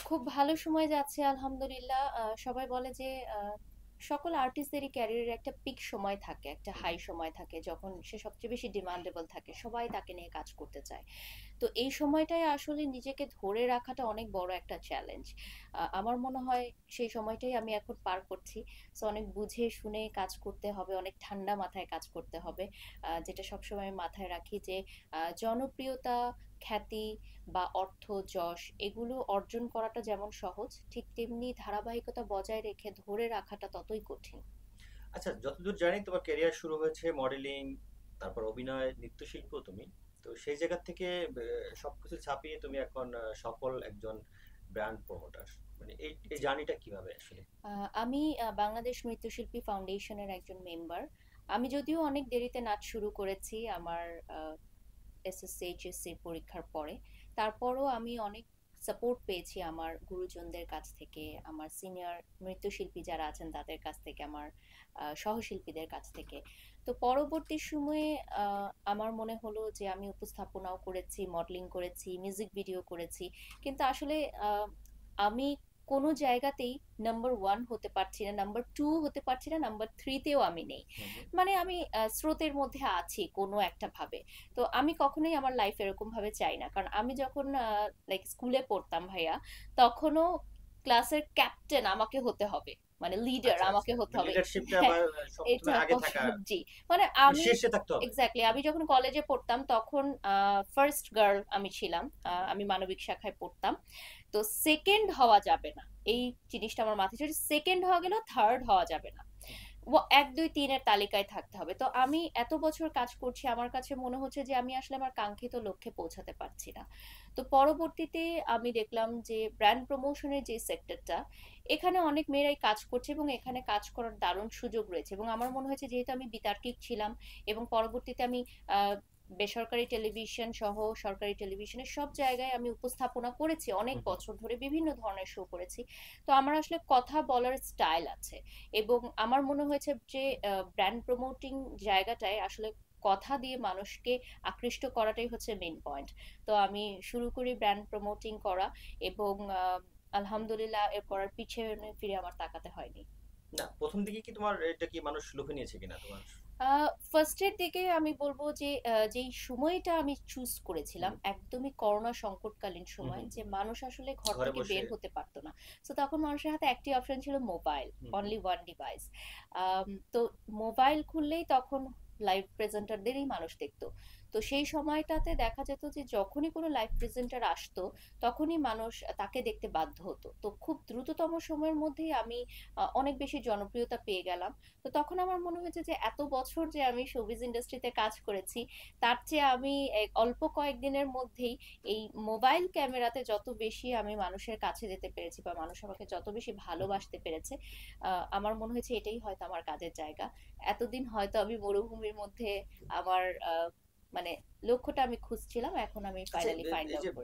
খুব ভালো সময় যাচ্ছে আলহামদুলিল্লাহ। সবাই বলে যে সকল আর্টিস্টদেরই ক্যারিয়ারের একটা পিক সময় থাকে, একটা হুম, হাই সময় থাকে যখন সে সবচেয়ে বেশি ডিমান্ডেবল থাকে, সবাই তাকে নিয়ে কাজ করতে চায়। তো এই সময়টায় আসলে নিজেকে ধরে রাখাটা অনেক বড় একটা চ্যালেঞ্জ। আমার মনে হয় সেই সময়টাই আমি এখন পার করছি। সো অনেক বুঝে শুনে কাজ করতে হবে, অনেক ঠান্ডা মাথায় কাজ করতে হবে। যেটা সবসময় আমি মাথায় রাখি যে জনপ্রিয়তা, খ্যাতি বা অর্থ, যশ এগুলো অর্জন করাটা যেমন সহজ, ঠিক তেমনি ধারাবাহিকতা বজায় রেখে ধরে রাখাটা ততই কঠিন। আচ্ছা, যতদূর জানি তোমার ক্যারিয়ার শুরু হয়েছে মডেলিং, তারপর অভিনয়, নৃত্যশিল্প তুমি। তো সেই জায়গা থেকে সবকিছু ছাপিয়ে তুমি এখন সফল একজন ব্র্যান্ড প্রমোটার। মানে এই জি। জার্নিটা কিভাবে আসলে? আমি বাংলাদেশ নৃত্যশিল্পী ফাউন্ডেশনের একজন মেম্বার। আমি যদিও অনেক দেরিতে নাচ শুরু করেছি আমার এসএসসি এইচএসসি পরীক্ষার পরে, তারপরও আমি অনেক সাপোর্ট পেয়েছি আমার গুরুজনদের কাছ থেকে, আমার সিনিয়র নৃত্যশিল্পী যারা আছেন তাদের কাছ থেকে, আমার সহশিল্পীদের কাছ থেকে। তো পরবর্তী সময়ে আমার মনে হলো যে আমি উপস্থাপনাও করেছি, মডেলিং করেছি, মিউজিক ভিডিও করেছি, কিন্তু আসলে আমি কোনো জায়গাতেই নাম্বার ওয়ান হতে পারছি না, নাম্বার টু হতে পারছি না, নাম্বার থ্রিতেও আমি নেই। হুম, হুম। মানে আমি স্রোতের মধ্যে আছি কোনো একটা ভাবে। তো আমি কখনোই আমার লাইফ এরকম ভাবে চাই না, কারণ আমি যখন লাইক স্কুলে পড়তাম ভাইয়া, তখনও ক্লাসের ক্যাপ্টেন আমাকে হতে হবে, মানে লিডার আচ্ছা, আমাকে আচ্ছা। হতে মানে হবে। লিডারশিপটা হ্যাঁ, আবার এটা সবসময় আগে থাকা, জি। মানে মানে আমি শীর্ষে থাকতে হবে। এক্স্যাক্টলি, আমি যখন কলেজে পড়তাম তখন ফার্স্ট গার্ল আমি ছিলাম। হুম, হুম। আমি মানবিক শাখায় পড়তাম। তো সেকেন্ড হওয়া যাবে না, এই জিনিসটা আমার মাথায় ছিল। সেকেন্ড হওয়া গেল, থার্ড হওয়া যাবে না, ও এক দুই তিনের তালিকায় থাকতে হবে। তো আমি এত বছর কাজ করছি, আমার কাছে মনে হচ্ছে যে আমি আসলে আমার কাঙ্ক্ষিত লক্ষ্যে পৌঁছাতে পারছি না। তো পরবর্তীতে আমি দেখলাম যে ব্র্যান্ড প্রমোশনের যে সেক্টরটা, এখানে অনেক মেয়েরাই কাজ করছে এবং এখানে কাজ করার দারুণ সুযোগ রয়েছে। এবং আমার মনে হয়েছে যেহেতু আমি বিতার্কিক ছিলাম এবং পরবর্তীতে আমি আহ, বেসরকারি টেলিভিশন সহ সরকারি টেলিভিশনের সব জায়গায় আমি উপস্থাপনা করেছি, অনেক হুম, হুম। বছর ধরে বিভিন্ন ধরনের শো করেছি। তো আমার আসলে কথা বলার স্টাইল আছে, এবং আমার মনে হয়েছে যে ব্র্যান্ড প্রমোটিং জায়গাটায় আসলে কথা দিয়ে মানুষকে আকৃষ্ট করাটাই হচ্ছে মেইন পয়েন্ট। তো আমি শুরু করি ব্র্যান্ড প্রমোটিং করা, এবং আলহামদুলিল্লাহ এরপর আর পিছিয়ে ফিরে আমার তাকাতে হয়নি। না, প্রথম দিকে কি তোমার এটা কি মানুষ লুফে নিয়েছে কিনা তোমার? ফার্স্টের দিকে আমি বলবো যে যেই সময়টা আমি চুজ করেছিলাম হুম, একদমই করোনা সংকটকালীন হুম, সময়, হুম, যে হুম। মানুষ আসলে ঘর ঘরে থেকে বসে। বের হতে পারতো না। তো তখন মানুষের হাতে একটি অপশন ছিল মোবাইল, হুম, হুম। Only one device. তো মোবাইল খুললেই তখন লাইভ প্রেজেন্টারদেরই মানুষ দেখতো। তো সেই সময়টাতে দেখা যেত যে যখনই কোনো লাইভ প্রেজেন্টার আসতো, তখনই মানুষ তাকে দেখতে বাধ্য হতো। তো খুব দ্রুততম সময়ের মধ্যেই আমি অনেক বেশি জনপ্রিয়তা পেয়ে গেলাম। তো তখন আমার মনে হয়েছে যে এত বছর যে আমি শোবিজ ইন্ডাস্ট্রিতে কাজ করেছি, তার চেয়ে আমি অল্প কয়েকদিনের মধ্যেই এই মোবাইল ক্যামেরাতে যত বেশি আমি মানুষের কাছে যেতে পেরেছি বা মানুষ আমাকে যত বেশি ভালোবাসতে পেরেছে, আমার মনে হয়েছে এটাই হয়তো আমার কাজের জায়গা। এতদিন হয়তো আমি মরুভূমির মধ্যে আমার মানে লক্ষ্যটা আমি খুঁজছিলাম, এখন আমি আচ্ছা, ফাইনালি ফাইন্ড এই যে আউট